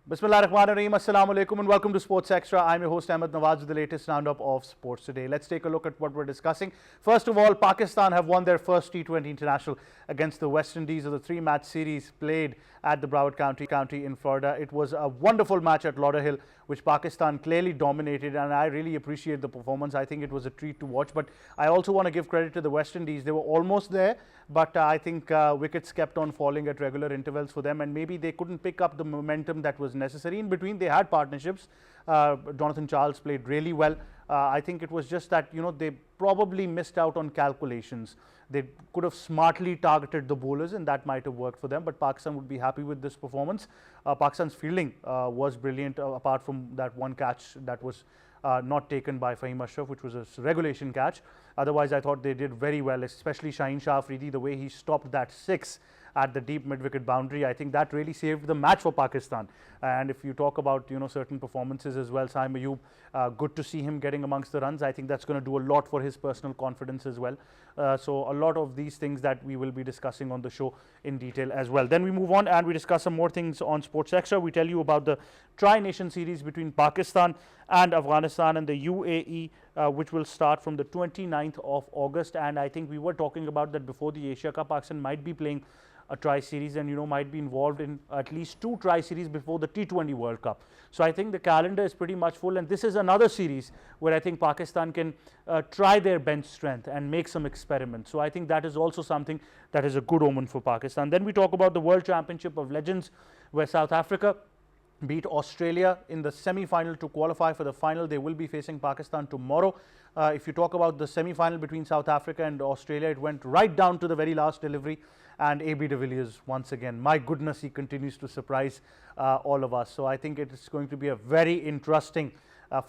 Bismillahirrahmanirrahim. Assalamu alaikum and welcome to Sports Extra. I'm your host Ahmad Nawaz with the latest roundup of sports today. Let's take a look at what we're discussing. First of all, Pakistan have won their first T20 international against the West Indies of the three-match series played at the Broward County in Florida. It was a wonderful match at Lauderhill, which Pakistan clearly dominated, and I really appreciate the performance. I think it was a treat to watch, but I also want to give credit to the West Indies. They were almost there, but I think wickets kept on falling at regular intervals for them, and maybe they couldn't pick up the momentum that was necessary. In between, they had partnerships. Jonathan Charles played really well. I think it was just that, they probably missed out on calculations. They could have smartly targeted the bowlers and that might have worked for them, but Pakistan would be happy with this performance. Pakistan's fielding was brilliant, apart from that one catch that was not taken by Fahim Ashraf, which was a regulation catch. Otherwise, I thought they did very well, especially Shaheen Shah Afridi, the way he stopped that six at the deep mid-wicket boundary. I think that really saved the match for Pakistan. And if you talk about certain performances as well, Saim Ayub, good to see him getting amongst the runs. I think that's going to do a lot for his personal confidence as well. So a lot of these things that we will be discussing on the show in detail as well. Then we move on and we discuss some more things on Sports Extra. We tell you about the Tri-Nation series between Pakistan and Afghanistan and the UAE, which will start from the 29th of August. And I think we were talking about that before the Asia Cup. Pakistan might be playing a tri-series and might be involved in at least 2 tri-series before the T20 World Cup. So I think the calendar is pretty much full, and this is another series where I think Pakistan can try their bench strength and make some experiments. So I think that is also something that is a good omen for Pakistan. Then we talk about the World Championship of Legends, where South Africa beat Australia in the semi-final to qualify for the final. They will be facing Pakistan tomorrow. If you talk about the semi-final between South Africa and Australia, it went right down to the very last delivery, and AB de Villiers once again, my goodness, he continues to surprise all of us. So I think it is going to be a very interesting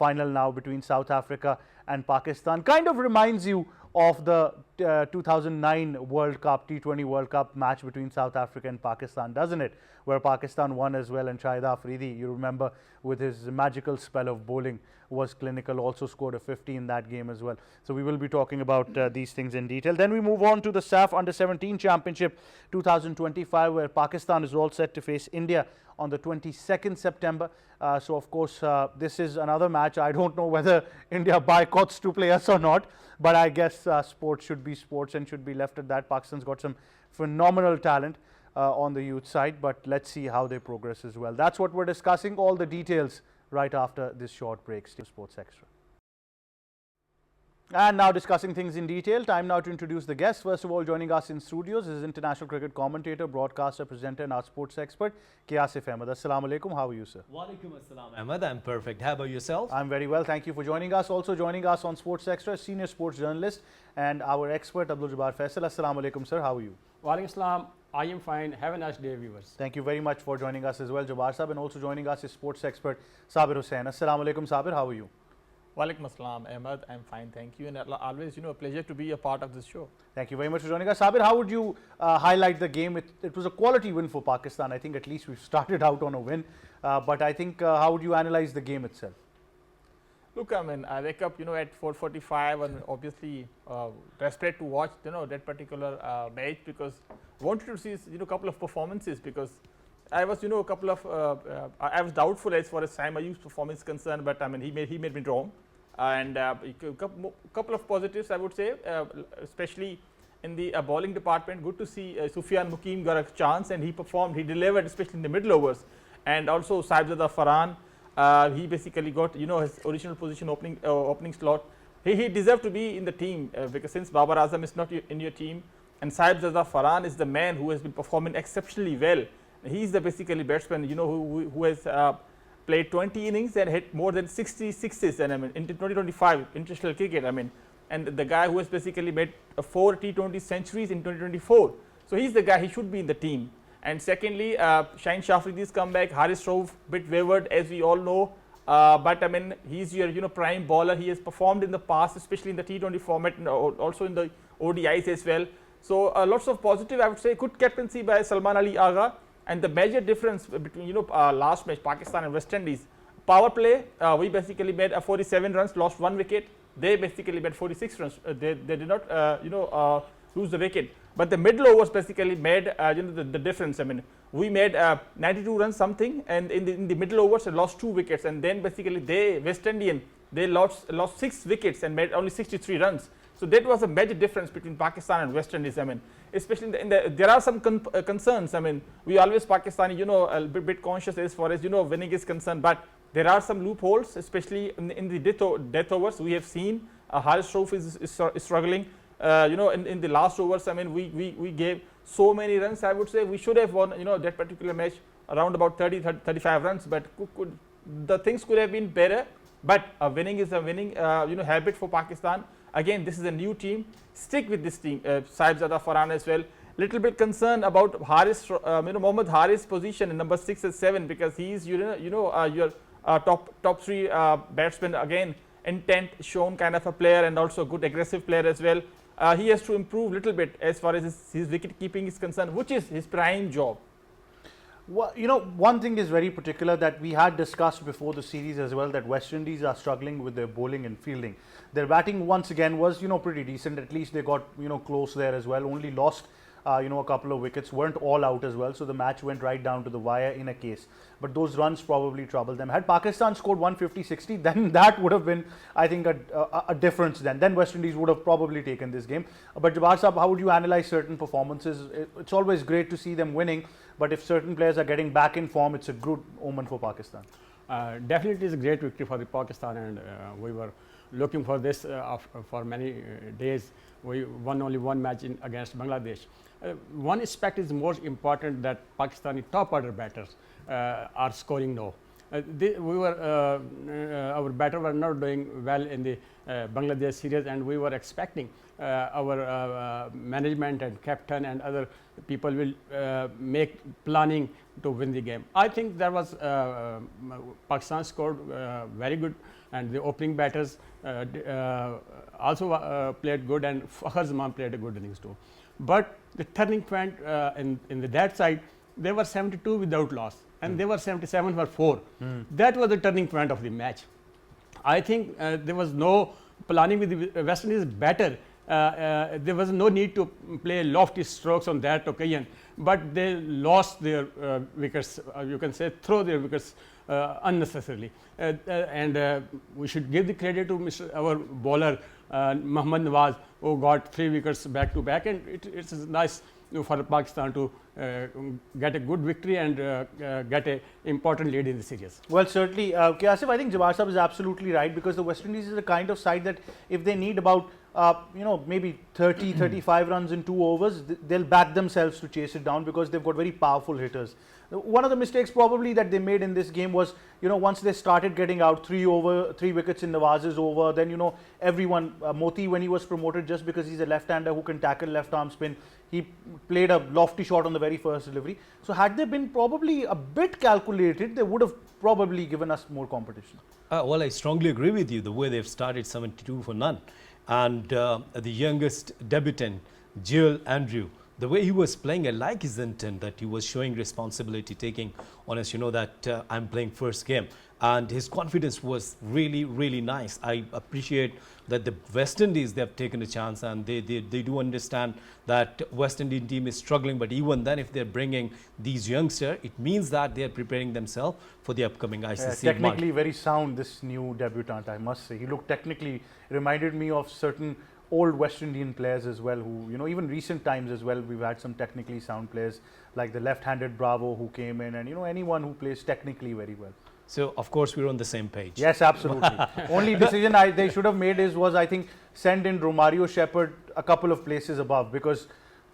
final now between South Africa and Pakistan. Kind of reminds you of the 2009 World Cup, T20 World Cup match between South Africa and Pakistan, doesn't it? Where Pakistan won as well, and Syed Afridi, you remember, with his magical spell of bowling, was clinical, also scored a 50 in that game as well. So we will be talking about these things in detail. Then we move on to the SAFF Under-17 Championship 2025, where Pakistan is all set to face India on the 22nd September. So of course, this is another match. I don't know whether India boycotts to play us or not, but I guess sports should be sports and should be left at that. Pakistan's got some phenomenal talent on the youth side, but let's see how they progress as well. That's what we're discussing. All the details right after this short break. Stay Sports Extra. And now discussing things in detail, time now to introduce the guests. First of all, joining us in studios is international cricket commentator, broadcaster, presenter and our sports expert, Asif Ahmad. Assalamu alaikum. How are you, sir? Walaikum assalam, Ahmad. I'm perfect. How about yourself? I'm very well. Thank you for joining us. Also joining us on Sports Extra, senior sports journalist and our expert, Abdul Jabbar Faisal. Assalamu alaikum, sir. How are you? Walaikum assalam. I am fine. Have a nice day, viewers. Thank you very much for joining us as well, Jabbar Sahab. And also joining us is sports expert, Sabir Hussain. Assalamu alaikum, Sabir. How are you? Walaikum assalam, Ahmad. I'm fine, thank you, and always, a pleasure to be a part of this show. Thank you very much for joining us. Sabir, how would you highlight the game? It was a quality win for Pakistan. I think at least we've started out on a win, but I think how would you analyze the game itself? Look, I mean, I wake up, at 4:45, and obviously desperate to watch, that particular match, because I wanted to see, a couple of performances, because I was, I was doubtful as far as Saim Ayub's performance is concerned, but I mean, he made me wrong, and a couple of positives, I would say, especially in the bowling department. Good to see Sufyan Mukim got a chance and he performed, he delivered, especially in the middle overs, and also Saibzada Farhan. He basically got his original position opening slot. He deserved to be in the team because since Babar Azam is not in your team, and Saibzada Farhan is the man who has been performing exceptionally well. He is the basically batsman who has played 20 innings and hit more than 60 sixes, and I mean in 2025 international cricket, I mean, and the guy who has basically made 4 T20 centuries in 2024. So he's the guy, he should be in the team. And secondly, Shaheen Shah Afridi's comeback. Haris Rauf bit wavered, as we all know, but I mean, he's your prime bowler. He has performed in the past, especially in the T20 format, and also in the ODIs as well. So lots of positive, I would say. Good captaincy by Salman Ali Agha, and the major difference between last match, Pakistan and West Indies, power play. We basically made 47 runs, lost 1 wicket. They basically made 46 runs. They did not lose the wicket. but the middle overs basically made the difference. I mean, we made 92 runs something, and in the middle overs they lost 2 wickets, and then basically West Indian they lost 6 wickets and made only 63 runs. So that was a major difference between Pakistan and West Indies. I mean, especially there are some concerns. I mean, we always Pakistani, a bit conscious as far as winning is concerned, but there are some loopholes, especially in the death overs. We have seen Haris Rauf is struggling. In the last overs, I mean, we gave so many runs. I would say we should have won, that particular match around about 35 runs. But the things could have been better. But winning is a winning, habit for Pakistan. Again, this is a new team. Stick with this team. Saibzada Farhan as well. Little bit concerned about Haris, Mohammad Haris' position in number 6 and 7, because he is, your top 3 batsmen. Again, intent shown kind of a player, and also good aggressive player as well. He has to improve little bit as far as his wicket keeping is concerned, which is his prime job. Well, one thing is very particular that we had discussed before the series as well, that West Indies are struggling with their bowling and fielding. Their batting once again was, pretty decent. At least they got, close there as well. Only lost, a couple of wickets, weren't all out as well. So the match went right down to the wire in a case. But those runs probably troubled them. Had Pakistan scored 150-60, then that would have been, I think, a difference then. Then West Indies would have probably taken this game. But Jabbar Sahab, how would you analyze certain performances? It's always great to see them winning, but if certain players are getting back in form, it's a good omen for Pakistan. Definitely is a great victory for the Pakistan, and we were looking for this for many days. We won only one match against Bangladesh. One aspect is more important, that Pakistani top order batters are scoring now. Our batters were not doing well in the Bangladesh series, and we were expecting our management and captain and other people will make planning to win the game. I think there was Pakistan scored very good, and the opening batters also played good, and Fakhar Zaman played a good innings too. But the turning point in that side, they were 72 without loss, and they were 77 for 4. That was the turning point of the match. I think there was no planning with the West Indies better. There was no need to play lofty strokes on that occasion, but they lost their wickets, you can say throw their wickets unnecessarily. And we should give the credit to our bowler Muhammad Nawaz, who got 3 wickets back to back, and it's nice for Pakistan to get a good victory and get an important lead in the series. Well, certainly, Asif, I think Jabbar Sahab is absolutely right, because the West Indies is the kind of side that if they need about maybe 30, 35 runs in 2 overs, they'll back themselves to chase it down, because they've got very powerful hitters. One of the mistakes probably that they made in this game was, once they started getting out 3 wickets in Nawaz's over, then, everyone, Moti, when he was promoted, just because he's a left-hander who can tackle left-arm spin, he played a lofty shot on the very first delivery. So had they been probably a bit calculated, they would have probably given us more competition. Well, I strongly agree with you, the way they've started 72 for none. And the youngest debutant, Jill Andrew, the way he was playing, I like his intent, that he was showing responsibility, taking on us, that I'm playing first game. And his confidence was really, really nice. I appreciate that the West Indies, they have taken a chance, and they do understand that West Indian team is struggling. But even then, if they're bringing these youngsters, it means that they are preparing themselves for the upcoming ICC. Technically very sound, this new debutant, I must say. He looked technically, reminded me of certain old West Indian players as well, who, even recent times as well, we've had some technically sound players like the left-handed Bravo who came in, and, anyone who plays technically very well. So, of course, we're on the same page. Yes, absolutely. Only decision they should have made was, I think, send in Romario Shepherd a couple of places above, because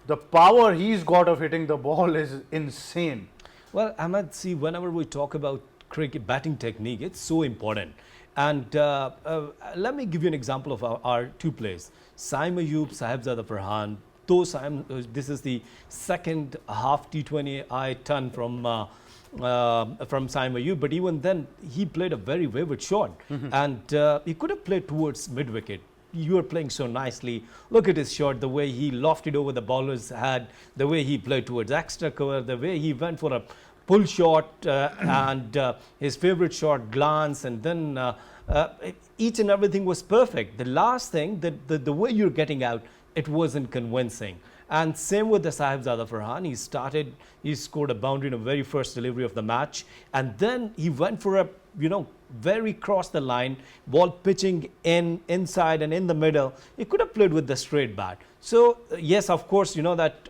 the power he's got of hitting the ball is insane. Well, Ahmad, see, whenever we talk about cricket batting technique, it's so important. And let me give you an example of our 2 players, Saim Ayub, Sahibzada Farhan. This is the second half T20I ton from Saim Ayub, but even then he played a very wayward shot, and he could have played towards mid-wicket. You are playing so nicely. Look at his shot, the way he lofted over the bowler's head, the way he played towards extra cover, the way he went for a pull shot and his favorite shot, glance, and then each and everything was perfect. The last thing, the way you're getting out, it wasn't convincing. And same with the Sahibzada Farhan. He scored a boundary in the very first delivery of the match. And then he went for a, very cross the line, ball pitching inside and in the middle. He could have played with the straight bat. So, yes, of course, that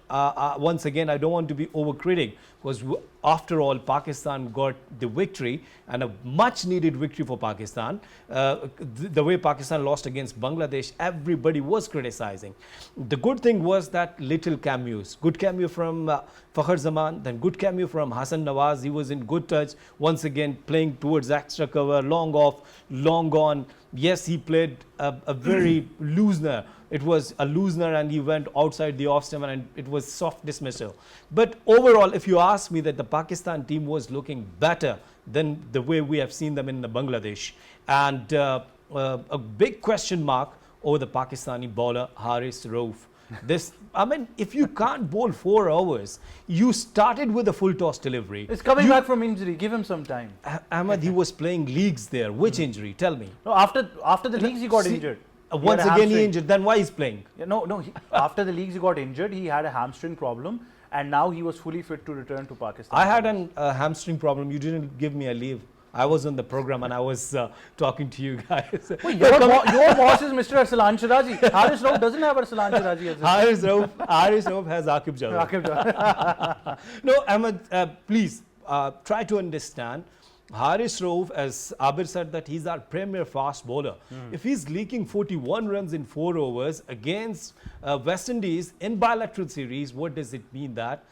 once again, I don't want to be overcritic, because after all, Pakistan got the victory, and a much needed victory for Pakistan. The way Pakistan lost against Bangladesh, everybody was criticizing. The good thing was that little cameos. Good cameo from Fakhar Zaman, then good cameo from Hassan Nawaz. He was in good touch, once again playing towards extra cover, long off, long on. Yes, he played a very loosener. It was a loosener, and he went outside the off stump, and it was soft dismissal. But overall, if you ask me, that the Pakistan team was looking better than the way we have seen them in the Bangladesh. And a big question mark over the Pakistani bowler, Haris Rauf. If you can't bowl 4 overs, you started with a full toss delivery. He's coming back from injury. Give him some time. Ahmad, he was playing leagues there. Which injury? Tell me. No, after the leagues, he got injured. Once again, he injured. Then why he's playing? No. After the leagues, he got injured. He had a hamstring problem, and now he was fully fit to return to Pakistan. I had a hamstring problem. You didn't give me a leave. I was on the program and I was talking to you guys. Wait, your boss is Mr. Arslan Sherazi. Haris Rauf doesn't have Arslan Sherazi as Haris Rauf has Akib Jabbar. No, Ahmad, please try to understand. Haris Rauf, as Abir said, that he's our premier fast bowler. If he's leaking 41 runs in 4 overs against West Indies in bilateral series, what does it mean that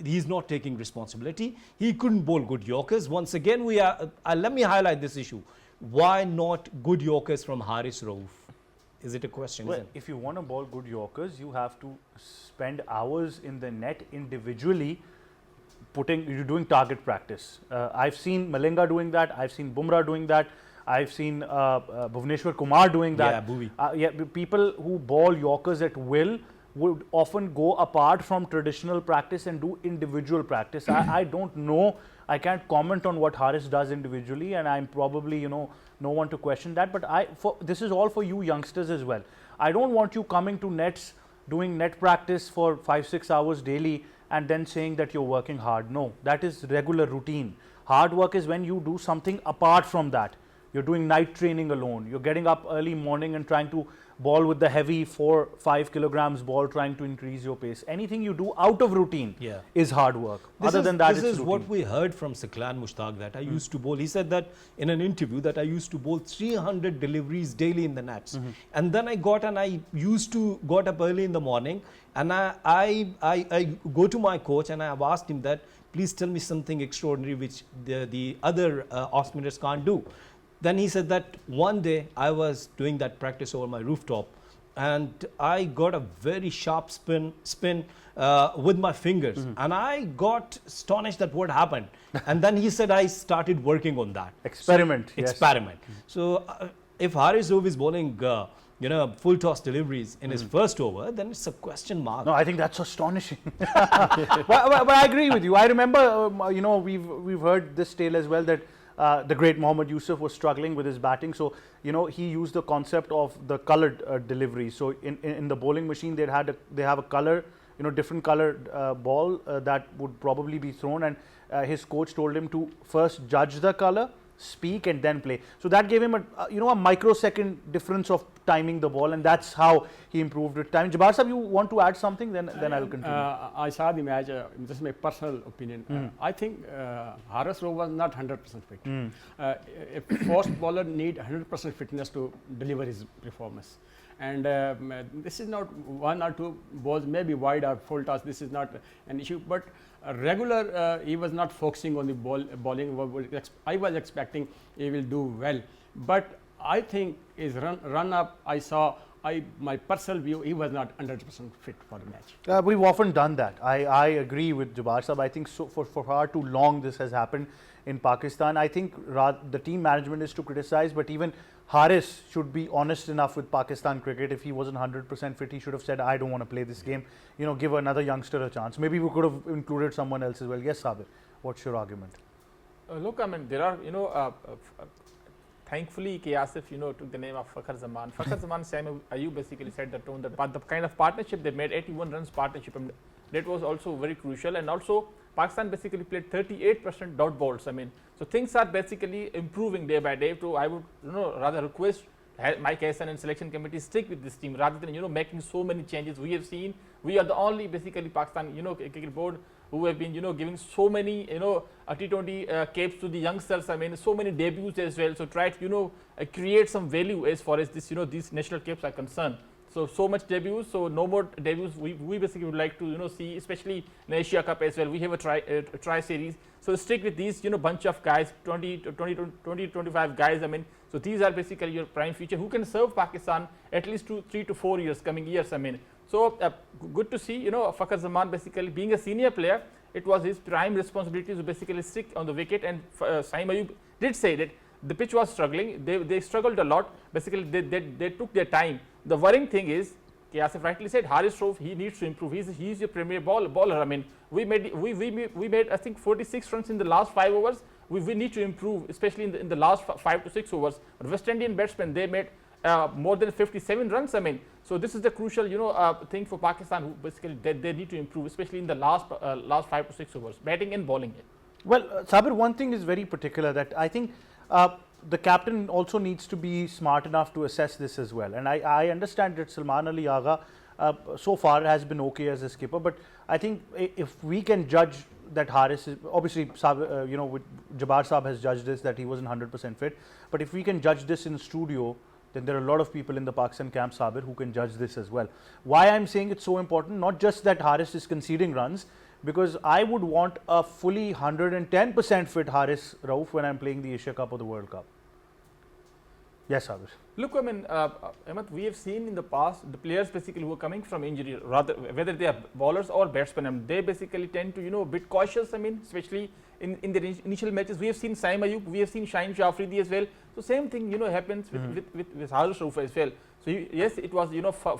he's not taking responsibility? He couldn't bowl good Yorkers. Once again, let me highlight this issue. Why not good Yorkers from Haris Rauf? Is it a question? Well, if you want to bowl good Yorkers, you have to spend hours in the net individually. You're doing target practice. I've seen Malinga doing that. I've seen Bumrah doing that. I've seen Bhuvneshwar Kumar doing that. People who bowl Yorkers at will would often go apart from traditional practice and do individual practice. I don't know. I can't comment on what Haris does individually, and I'm probably, no one to question that. But this is all for you youngsters as well. I don't want you coming to nets, doing net practice for 5-6 hours daily, and then saying that you're working hard. No, that is regular routine. Hard work is when you do something apart from that. You're doing night training alone. You're getting up early morning and trying to ball with the heavy 4-5 kilograms ball, trying to increase your pace. Anything you do out of routine is hard work. Other than that, this is what we heard from Siklan Mushtaq, that I used to bowl. He said that in an interview that I used to bowl 300 deliveries daily in the nets. And then I got up early in the morning, and I go to my coach and I have asked him that, please tell me something extraordinary which the other off spinners can't do. Then he said that one day I was doing that practice over my rooftop, and I got a very sharp spin with my fingers, and I got astonished at what happened. And then he said I started working on that. Experiment. So if Haris Rauf is bowling full toss deliveries in his first over, then it's a question mark. No, I think that's astonishing. but I agree with you. I remember, we've heard this tale as well, that the great Mohammad Yusuf was struggling with his batting. So, he used the concept of the colored delivery. So, in the bowling machine, they have a color, different colored ball that would probably be thrown. And his coach told him to first judge the color, speak, and then play. So that gave him a microsecond difference of timing the ball, and that's how he improved with time. Jabbar sahab, you want to add something? Then I'll continue. I saw the match. This is my personal opinion. I think Haris Rauf was not 100% fit. A fast bowler need 100% fitness to deliver his performance. And this is not 1 or 2 balls, maybe wide or full toss. This is not an issue, but regular, he was not focusing on the bowling. I was expecting he will do well, but I think his run up, my personal view, he was not 100% fit for the match. We've often done that. I agree with Jabbar sahab. I think so for far too long this has happened in Pakistan. I think the team management is to criticize, but even Haris should be honest enough with Pakistan cricket. If he wasn't 100% fit, he should have said, I don't want to play this game. Give another youngster a chance. Maybe we could have included someone else as well. Yes, Sabir, what's your argument? Look, there are, thankfully Asif, took the name of Fakhar Zaman. Fakhar Zaman, Sam Ayub basically set the tone. But the kind of partnership they made, 81 runs partnership, and that was also very crucial. And also Pakistan basically played 38% dot balls. I mean, so things are basically improving day by day. So I would rather request Mike Hassan and selection committee stick with this team rather than making so many changes. We have seen we are the only basically Pakistan cricket board who have been giving so many T20 caps to the youngsters. I mean, so many debuts as well. So try to create some value as far as this these national caps are concerned. So much debuts, so no more debuts. We basically would like to see, especially in Asia Cup as well. We have a try series, so stick with these bunch of guys, 20 25 guys. I mean, so these are basically your prime future who can serve Pakistan at least 3 to 4 years coming years. I mean, so good to see Fakhar Zaman basically being a senior player. It was his prime responsibility to basically stick on the wicket, and Saim Ayub did say that the pitch was struggling. They struggled a lot. Basically, they took their time. The worrying thing is, Asif rightly said, Haris Rauf, he needs to improve. He's your premier bowler. I mean, we made I think 46 runs in the last 5 overs. We need to improve, especially in the last 5 to 6 overs. But West Indian batsmen, they made more than 57 runs. I mean, so this is the crucial thing for Pakistan, who basically they need to improve, especially in the last 5 to 6 overs, batting and bowling. Well, Sabir, one thing is very particular that I think the captain also needs to be smart enough to assess this as well. And I understand that Salman Ali Agha so far has been okay as a skipper, but I think if we can judge that Haris is obviously Jabbar Saab has judged this, that he wasn't 100% fit, but if we can judge this in studio, then there are a lot of people in the Pakistan camp, Sabir, who can judge this as well. Why I'm saying it's so important, not just that Haris is conceding runs, because I would want a fully 110% fit Haris Rauf when I'm playing the Asia Cup or the World Cup. Yes, Sabir. Look, I mean, Ahmad, we have seen in the past the players basically who are coming from injury, rather whether they are bowlers or batsmen, they basically tend to a bit cautious. I mean, especially in the initial matches, we have seen Saim Ayub, we have seen Shaheen Shafridi as well. So same thing happens with Haris Rauf as well. So yes, it was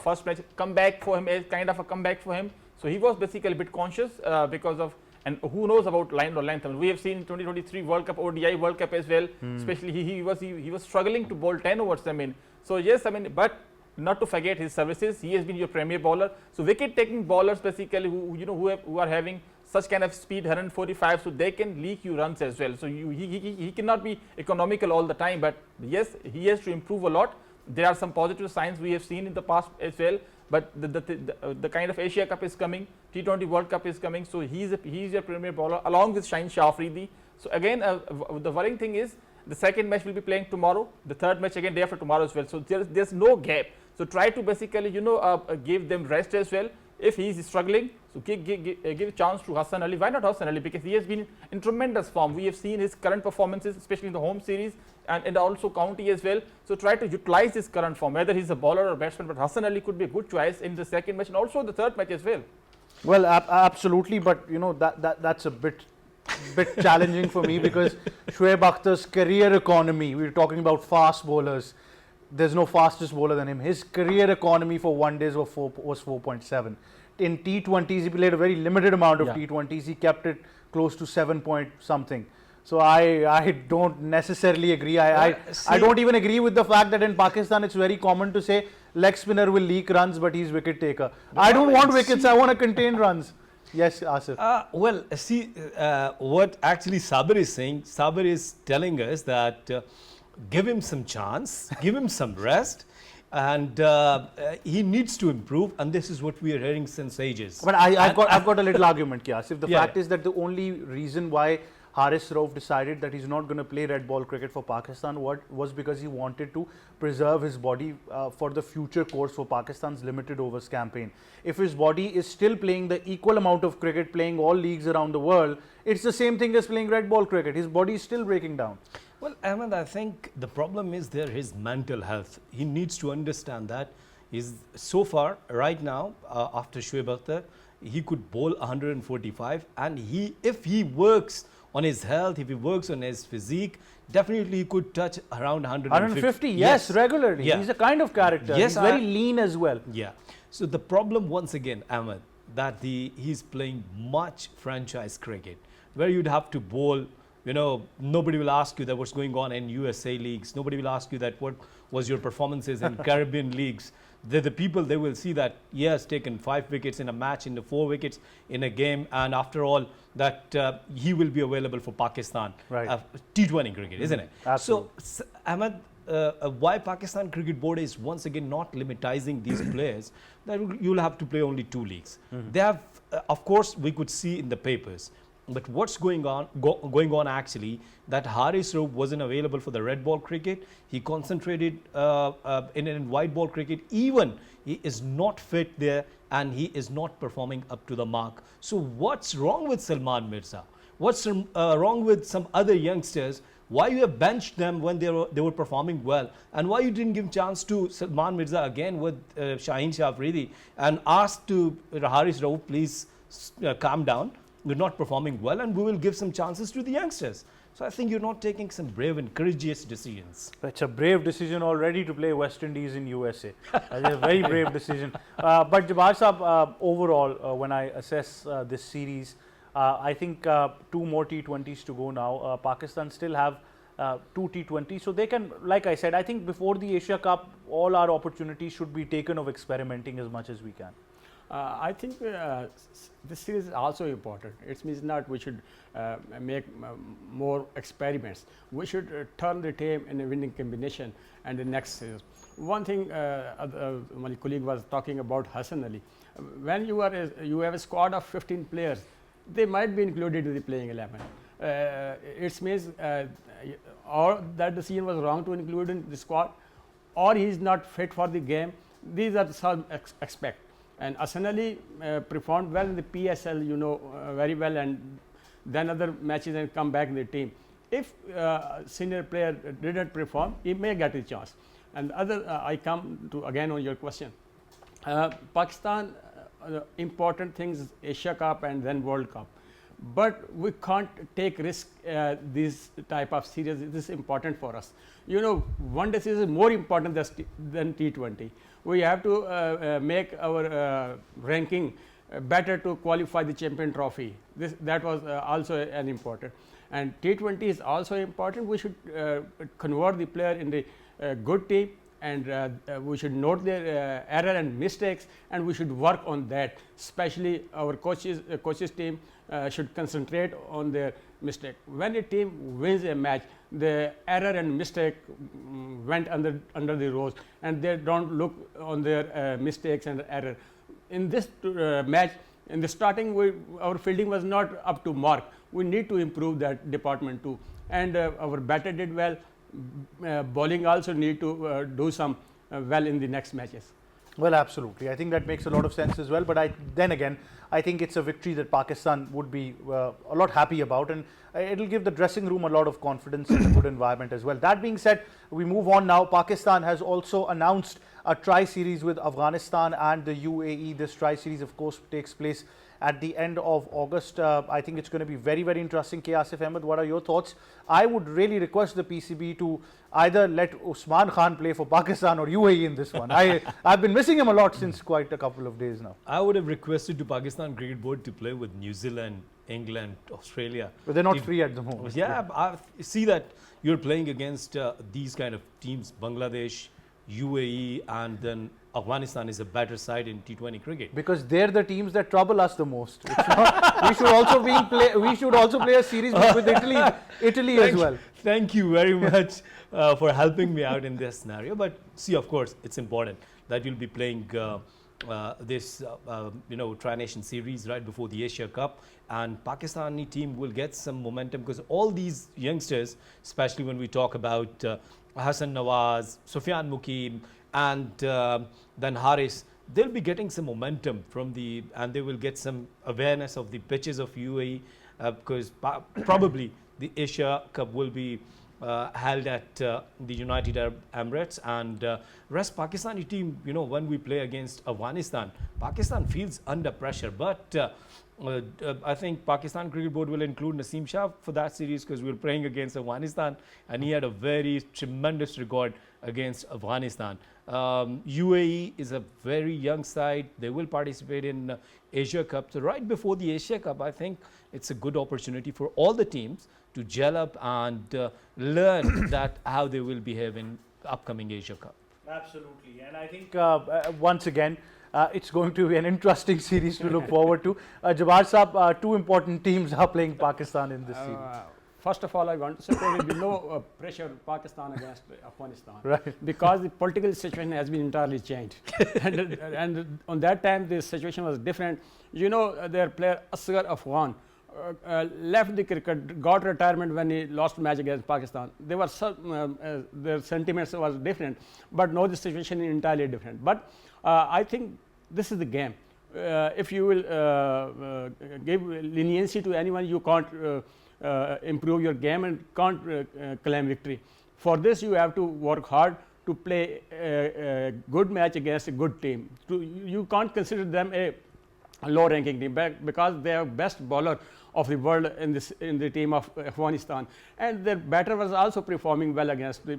first match comeback for him, kind of a comeback for him. So he was basically a bit conscious because of, and who knows about line or length. I mean, we have seen 2023 World Cup, ODI World Cup as well. Especially he was struggling to bowl 10 overs. I mean, so yes, I mean, but not to forget his services. He has been your premier bowler. So wicket taking bowlers basically who are having such kind of speed, 145, so they can leak you runs as well. So he cannot be economical all the time. But yes, he has to improve a lot. There are some positive signs we have seen in the past as well. But the kind of Asia Cup is coming, T20 World Cup is coming, so he's a premier bowler along with Shaheen Shafridi. So again, the worrying thing is the second match will be playing tomorrow, the third match again day after tomorrow as well. So there's no gap. So try to basically give them rest as well. If he is struggling, so give a chance to Hassan Ali. Why not Hassan Ali? Because he has been in tremendous form. We have seen his current performances, especially in the home series and also county as well. So try to utilize his current form, whether he's a bowler or batsman. But Hassan Ali could be a good choice in the second match and also the third match as well. Well, absolutely, but that's a bit challenging for me because Shoaib Akhtar's career economy, we were talking about fast bowlers. There's no fastest bowler than him. His career economy for one days was 4.7. In T20s, he played a very limited amount of T20s. He kept it close to 7 point something. So I don't necessarily agree. I don't even agree with the fact that in Pakistan it's very common to say leg spinner will leak runs, but he's wicket taker. I don't want wickets. I want to contain runs. Yes, Asif. Well, see what actually Sabir is saying. Sabir is telling us that give him some chance, give him some rest, and he needs to improve. And this is what we are hearing since ages. But I've got a little argument, Asif. The fact is that the only reason why Haris Rauf decided that he's not going to play red ball cricket for Pakistan was because he wanted to preserve his body for the future course for Pakistan's limited overs campaign. If his body is still playing the equal amount of cricket, playing all leagues around the world, it's the same thing as playing red ball cricket. His body is still breaking down. Well, Ahmad, I think the problem is his mental health. He needs to understand that so far, right now, after Shoaib Akhtar, he could bowl 145, and if he works on his health, if he works on his physique, definitely he could touch around 150. Yes, regularly. Yeah. He's a kind of character. Yes, he's very lean as well. Yeah. So the problem once again, Ahmad, that he's playing much franchise cricket, where you'd have to bowl nobody will ask you that what's going on in USA leagues. Nobody will ask you that what was your performances in Caribbean leagues. The people, they will see that he has taken 5 wickets in a match, in the 4 wickets in a game, and after all that he will be available for Pakistan. Right. T20 cricket, isn't it? Absolutely. So, Ahmad, why Pakistan Cricket Board is once again not limitizing these players, that you'll have to play only 2 leagues. They have, of course, we could see in the papers, but what's going on actually, that Haris Rauf wasn't available for the red ball cricket. He concentrated in white ball cricket. Even he is not fit there, and he is not performing up to the mark. So what's wrong with Salman Mirza? What's wrong with some other youngsters? Why you have benched them when they were performing well, and why you didn't give chance to Salman Mirza again with Shaheen Shah Afridi and asked to Haris Rauf, please calm down. You're not performing well, and we will give some chances to the youngsters. So I think you're not taking some brave and courageous decisions. It's a brave decision already to play West Indies in USA. It's a very brave decision. But Jabbar Sahab, overall, when I assess this series, I think 2 more T20s to go now. Pakistan still have 2 T20s, so they can, like I said, I think before the Asia Cup, all our opportunities should be taken of experimenting as much as we can. I think this series is also important. It means not we should make more experiments. We should turn the team in a winning combination and the next series. One thing my colleague was talking about Hassan Ali. When you have a squad of 15 players, they might be included in the playing 11. It means or that decision was wrong to include in the squad, or he is not fit for the game. These are some expect. And Hassan Ali performed well in the PSL, very well, and then other matches and come back in the team. If senior player didn't perform, he may get a chance. And other, I come to again on your question. Pakistan, important things, Asia Cup and then World Cup. But we can't take risk this type of series. This is important for us. One day series is more important than T20. We have to make our ranking better to qualify the champion trophy. That was also an important. And T20 is also important. We should convert the player in the good team, and we should note their error and mistakes, and we should work on that. Especially our coaches team should concentrate on their mistake. When a team wins a match, the error and mistake went under the rose, and they don't look on their mistakes and error. In this match, in the starting, our fielding was not up to mark. We need to improve that department too. And our batter did well. Bowling also need to do some well in the next matches. Well, absolutely. I think that makes a lot of sense as well. But then again, I think it's a victory that Pakistan would be a lot happy about, and it'll give the dressing room a lot of confidence in a good environment as well. That being said, we move on now. Pakistan has also announced a tri-series with Afghanistan and the UAE. This tri-series, of course, takes place at the end of August. I think it's going to be very, very interesting. Asif Ahmad, what are your thoughts? I would really request the PCB to either let Usman Khan play for Pakistan or UAE in this one. I've been missing him a lot since quite a couple of days now. I would have requested to Pakistan Cricket Board to play with New Zealand, England, Australia. But they're not free at the moment. Yeah, I see that you're playing against these kind of teams, Bangladesh, UAE, and then Afghanistan is a better side in T20 cricket. Because they're the teams that trouble us the most. We should also play a series with Italy as well. Thank you very much for helping me out in this scenario. But see, of course, it's important that you'll be playing this Tri-Nation series right before the Asia Cup, and Pakistani team will get some momentum because all these youngsters, especially when we talk about Hassan Nawaz, Sufyan Mukim, and then Haris, they'll be getting some momentum and they will get some awareness of the pitches of UAE because probably the Asia Cup will be held at the United Arab Emirates, and rest Pakistani team, when we play against Afghanistan, Pakistan feels under pressure, but I think Pakistan Cricket Board will include Naseem Shah for that series because we're playing against Afghanistan, and he had a very tremendous record against Afghanistan. UAE is a very young side. They will participate in Asia Cup. So right before the Asia Cup, I think it's a good opportunity for all the teams to gel up and learn that how they will behave in upcoming Asia Cup. Absolutely, and I think once again it's going to be an interesting series to look forward to. Jabbar Saab, two important teams are playing Pakistan in this series. First of all, I want to say there will be no pressure Pakistan against Afghanistan, Right. because the political situation has been entirely changed. and on that time, the situation was different. You know, their player Asghar Afghan left the cricket, got retirement when he lost match against Pakistan. They were their sentiments was different, but now the situation is entirely different. But I think this is the game. If you will give leniency to anyone, you can't improve your game and can't claim victory. For this, you have to work hard to play a good match against a good team. You can't consider them a low ranking team because they are best bowler of the world in the team of Afghanistan, and their batter was also performing well against the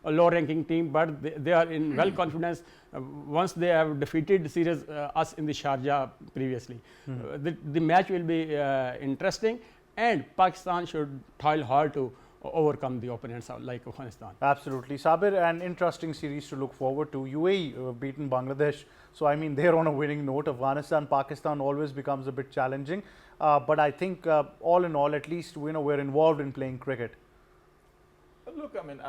a low ranking team, but they are in well confidence once they have defeated the series us in the Sharjah previously. The match will be interesting, and Pakistan should toil hard to overcome the opponents like Afghanistan. Absolutely. Sabir, an interesting series to look forward to. UAE beaten Bangladesh. So, I mean, they're on a winning note. Afghanistan, Pakistan always becomes a bit challenging. But I think all in all, at least, we're involved in playing cricket. Look, I mean,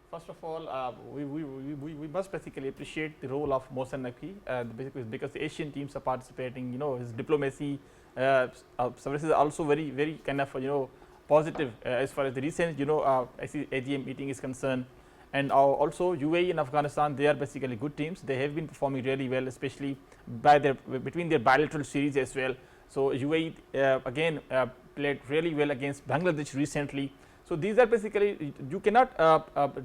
first of all, we must basically appreciate the role of Mohsen Naqvi because the Asian teams are participating. You know, his diplomacy services are also very kind of positive as far as the recent AGM meeting is concerned. And also UAE and Afghanistan, they are basically good teams. They have been performing really well, especially between their bilateral series as well. So UAE again played really well against Bangladesh recently. So these are basically, you cannot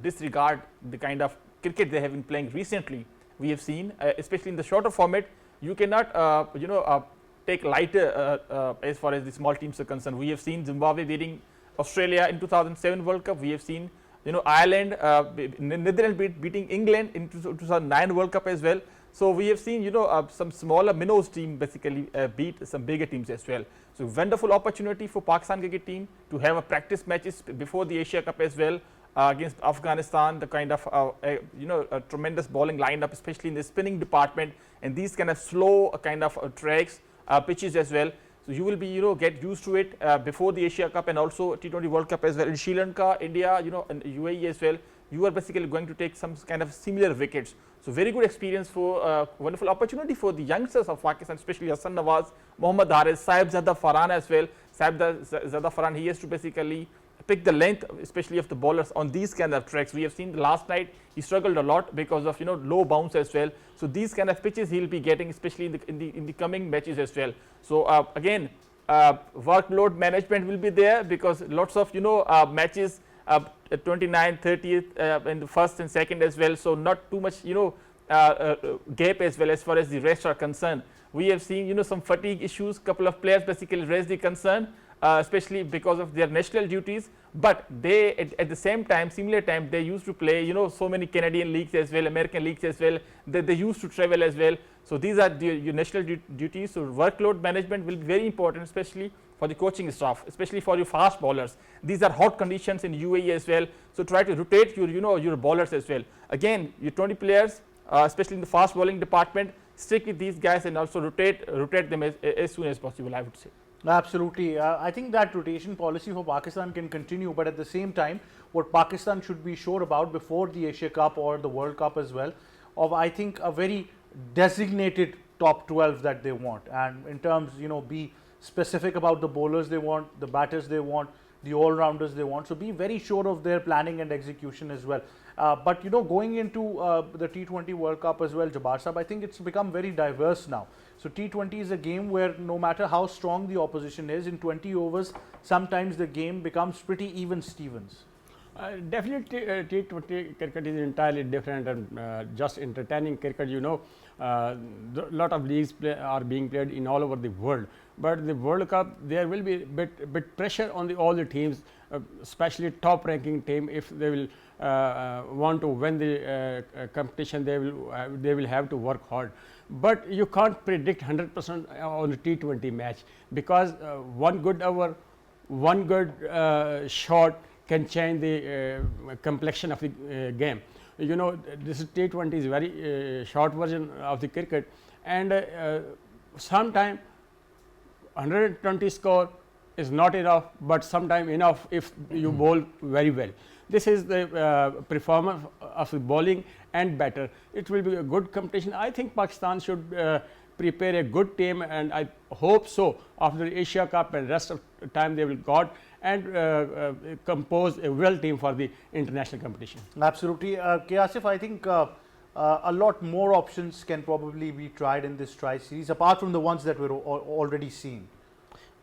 disregard the kind of cricket they have been playing recently. We have seen, especially in the shorter format, you cannot take lighter as far as the small teams are concerned. We have seen Zimbabwe beating Australia in 2007 World Cup. We have seen Ireland, Netherlands beating England in 2009 World Cup as well. So we have seen some smaller minnows team basically beat some bigger teams as well. So wonderful opportunity for Pakistan cricket team to have a practice matches before the Asia Cup as well against Afghanistan. The kind of a tremendous bowling lineup, especially in the spinning department, and these kind of slow kind of tracks. Pitches as well, so you will be get used to it before the Asia Cup and also T20 World Cup as well. In Sri Lanka, India, and UAE as well, you are basically going to take some kind of similar wickets. So very good experience for wonderful opportunity for the youngsters of Pakistan, especially Hassan Nawaz, Mohammad Haris, Saib Farhan as well. Saib Farhan, he has to basically pick the length, especially of the bowlers on these kind of tracks. We have seen last night he struggled a lot because of low bounce as well. So these kind of pitches he'll be getting, especially in the coming matches as well. So again, workload management will be there because lots of matches 29th, 30th in the first and second as well. So not too much gap as well as far as the rest are concerned. We have seen some fatigue issues. Couple of players basically raised the concern. Especially because of their national duties, but they at the same time, similar time, they used to play so many Canadian leagues as well, American leagues as well. They used to travel as well. So these are your national duties. So workload management will be very important, especially for the coaching staff, especially for your fast bowlers. These are hot conditions in UAE as well. So try to rotate your your bowlers as well. Again, your 20 players, especially in the fast bowling department, stick with these guys and also rotate them as soon as possible, I would say. Absolutely. I think that rotation policy for Pakistan can continue, but at the same time, what Pakistan should be sure about before the Asia Cup or the World Cup as well, of I think a very designated top 12 that they want, and in terms be specific about the bowlers they want, the batters they want, the all-rounders they want. So be very sure of their planning and execution as well. But going into the T20 World Cup as well, Jabbar Sahab, I think it's become very diverse now. So T20 is a game where no matter how strong the opposition is, in 20 overs, sometimes the game becomes pretty even Stevens. Definitely, T20 cricket is entirely different and just entertaining cricket. Lot of leagues are being played in all over the world. But the World Cup, there will be bit pressure on all the teams, especially top ranking team. If they will want to win the competition, they will have to work hard. But you can't predict 100% on a T20 match because one good over one good shot can change the complexion of the game. You know, this T20 is very short version of the cricket, and sometime 120 score is not enough, but sometime enough if you bowl very well. This is the performance of the bowling and batter. It will be a good competition. I think Pakistan should prepare a good team, and I hope so after the Asia Cup and rest of the time they will got and compose a well team for the international competition. Absolutely. Asif, I think a lot more options can probably be tried in this tri series apart from the ones that we're already seeing.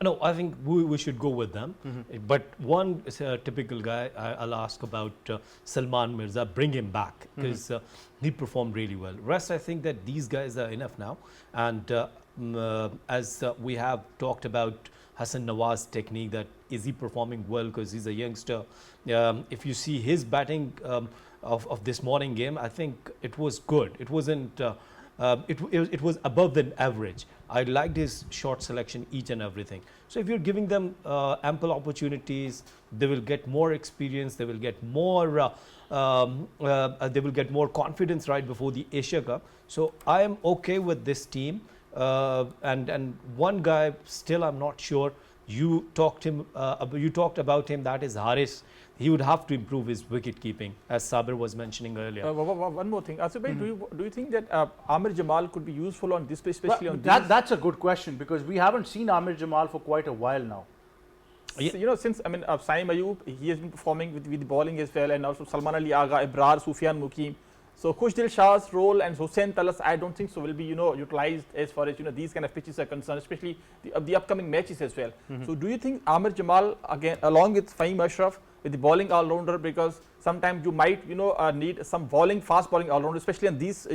No, I think we should go with them. But one is a typical guy. I'll ask about Salman Mirza. Bring him back because he performed really well. Rest, I think that these guys are enough now. And as we have talked about Hassan Nawaz technique, that is he performing well because he's a youngster. If you see his batting of this morning game, I think it was good. It wasn't. It was above the average. I liked his shot selection, each and everything. So if you're giving them ample opportunities, they will get more experience. They will get more. They will get more confidence right before the Asia Cup. So I am okay with this team. And one guy still I'm not sure. You talked about him. That is Haris. He would have to improve his wicket keeping, as Sabir was mentioning earlier. One more thing, Asif, do you think that Amir Jamal could be useful on this, especially on this? That's a good question because we haven't seen Amir Jamal for quite a while now. So, you know, since Saim Ayub, he has been performing with the bowling as well, and also Salman Ali Agha, Ibrar, Sufyan Mukim. So Khushdil Shah's role and Hussain Talas, I don't think so will be utilized as far as these kind of pitches are concerned, especially the upcoming matches as well. So do you think Amir Jamal again along with Fahim Ashraf with the bowling all-rounder, because sometimes you might need some fast bowling all-rounder, especially on these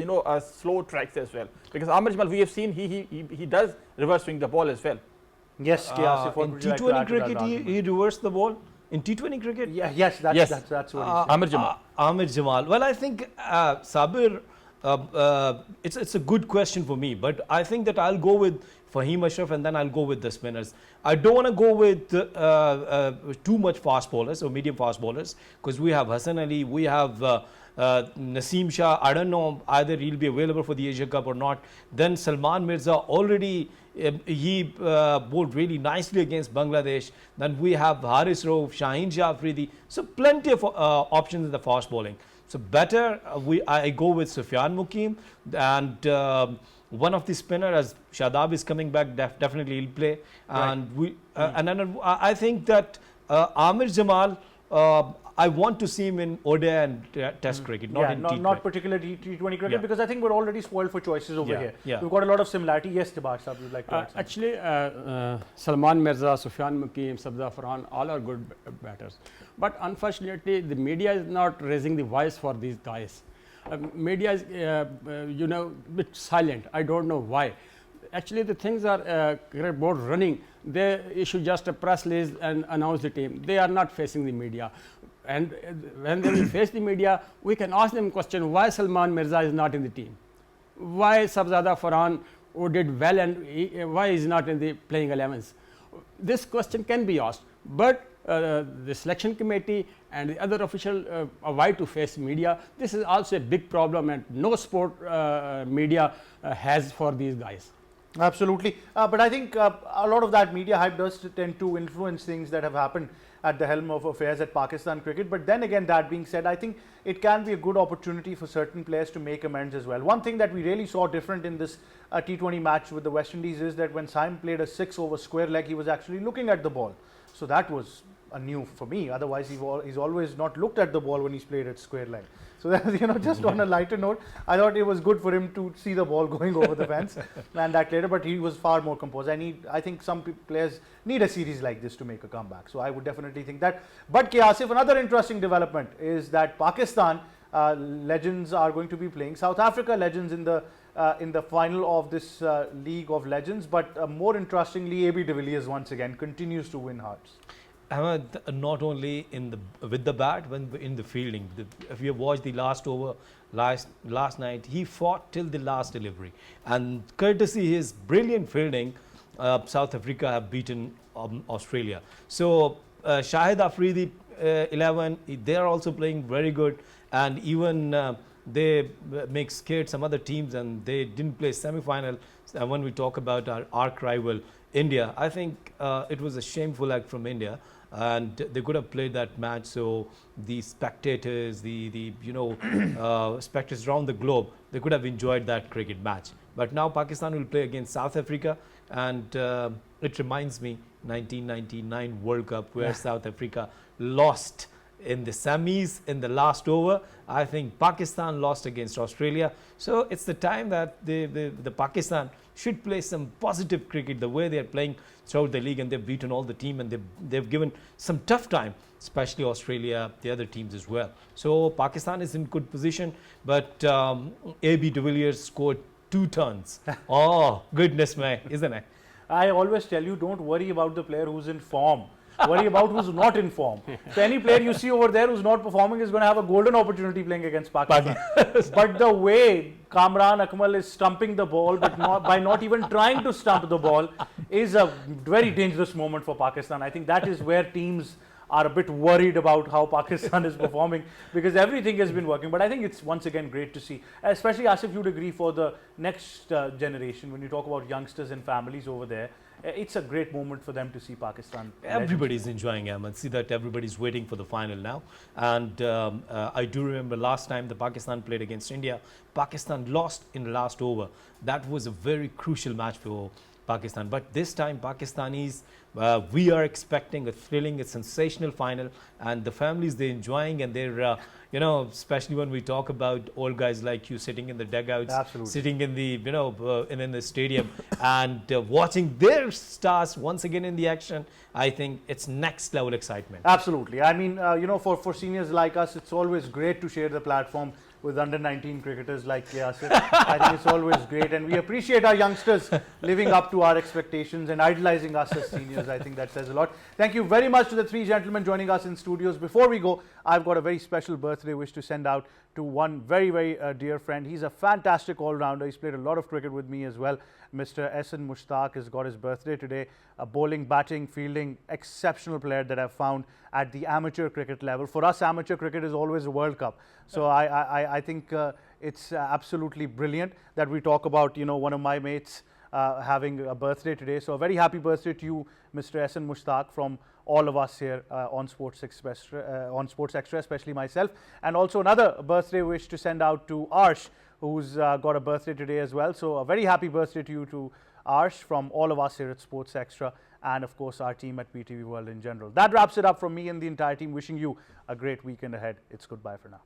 slow tracks as well, because Amir Jamal, we have seen he does reverse swing the ball as well. Yes, in T20 cricket he reversed the ball. In T20 cricket? Yeah, yes, that's what he said. Amir Jamal. Amir Jamal. Well, I think Sabir, it's a good question for me, but I think that I'll go with Fahim Ashraf and then I'll go with the spinners. I don't want to go with too much fast bowlers or medium fast bowlers because we have Hassan Ali, we have Naseem Shah. I don't know either he'll be available for the Asia Cup or not. Then Salman Mirza already he bowled really nicely against Bangladesh. Then we have Haris Rauf, Shaheen Jafridi. So plenty of options in the fast bowling. So better I go with Sufyan Mukim, and one of the spinner as Shadab is coming back, definitely he'll play. And and then I think that Amir Jamal, I want to see him in ODI and Test cricket, not in T20. Not particularly T20 cricket, because I think we're already spoiled for choices over here. We've got a lot of similarity. Yes, Jabbar Sahab, you'd like to add something. Actually, Salman Mirza, Sufyan Mukim, Sabza Farhan, all are good batters. But unfortunately, the media is not raising the voice for these guys. Media is, bit silent. I don't know why. Actually, the things are cricket board running. They issue just a press release and announce the team. They are not facing the media. And when they will face the media, we can ask them question, why Salman Mirza is not in the team? Why Sabzada Farhan, who did well, and why is not in the playing 11s? This question can be asked, but the selection committee and the other official avoid to face media. This is also a big problem, and no sport media has for these guys. Absolutely. But I think a lot of that media hype does tend to influence things that have happened at the helm of affairs at Pakistan cricket. But then again, that being said, I think it can be a good opportunity for certain players to make amends as well. One thing that we really saw different in this T20 match with the West Indies is that when Saim played a 6 over square leg, he was actually looking at the ball. So that was new for me. Otherwise, he's always not looked at the ball when he's played at square leg. So that, just on a lighter note, I thought it was good for him to see the ball going over the fence and that later, but he was far more composed. I think some players need a series like this to make a comeback. So I would definitely think that. But Asif, another interesting development is that Pakistan legends are going to be playing South Africa legends in the final of this League of Legends. But more interestingly, AB de Villiers once again continues to win hearts. Ahmad, not only with the bat, when in the fielding. If you have watched the last over last night, he fought till the last delivery, and courtesy his brilliant fielding, South Africa have beaten Australia. So Shahid Afridi 11, they are also playing very good, and even they make scared some other teams, and they didn't play semi-final. When we talk about our arch rival India, I think it was a shameful act from India, and they could have played that match. So the spectators, the spectators around the globe, they could have enjoyed that cricket match. But now Pakistan will play against South Africa, and it reminds me 1999 World Cup, where South Africa lost in the semis in the last over. I think Pakistan lost against Australia. So it's the time that the Pakistan should play some positive cricket the way they are playing throughout the league, and they've beaten all the team, and they've given some tough time, especially Australia, the other teams as well. So Pakistan is in good position, but AB de Villiers scored 2 tons. Oh, goodness me, isn't it? I always tell you, don't worry about the player who's in form. Worry about who's not in form. So any player you see over there who's not performing is going to have a golden opportunity playing against Pakistan. But the way Kamran Akmal is stumping the ball, but by not even trying to stump the ball, is a very dangerous moment for Pakistan. I think that is where teams are a bit worried about how Pakistan is performing, because everything has been working. But I think it's once again great to see, especially Asif, you'd agree, for the next generation, when you talk about youngsters and families over there, it's a great moment for them to see Pakistan. Everybody's enjoying, Ahmad. See that everybody's waiting for the final now. And I do remember last time the Pakistan played against India, Pakistan lost in the last over. That was a very crucial match for Pakistan. But this time Pakistanis, we are expecting a thrilling, a sensational final, and the families, they're enjoying, and they're especially when we talk about old guys like you sitting in the dugouts, Absolutely. sitting in the in the stadium and watching their stars once again in the action. I think it's next level excitement. Absolutely. I mean, for seniors like us, it's always great to share the platform with under-19 cricketers like Yasir. I think it's always great, and we appreciate our youngsters living up to our expectations and idolizing us as seniors. I think that says a lot. Thank you very much to the 3 gentlemen joining us in studios. Before we go, I've got a very special birthday wish to send out to one very, very dear friend. He's a fantastic all-rounder. He's played a lot of cricket with me as well. Mr. Ehsan Mushtaq has got his birthday today. A bowling, batting, fielding, exceptional player that I've found at the amateur cricket level. For us, amateur cricket is always a World Cup. So I think it's absolutely brilliant that we talk about, one of my mates having a birthday today. So a very happy birthday to you, Mr. Ehsan Mushtaq, from all of us here on Sports Extra, especially myself. And also another birthday wish to send out to Arsh, who's got a birthday today as well. So a very happy birthday to you, to Arsh, from all of us here at Sports Extra, and of course our team at BTV World in general. That wraps it up from me and the entire team, wishing you a great weekend ahead. It's goodbye for now.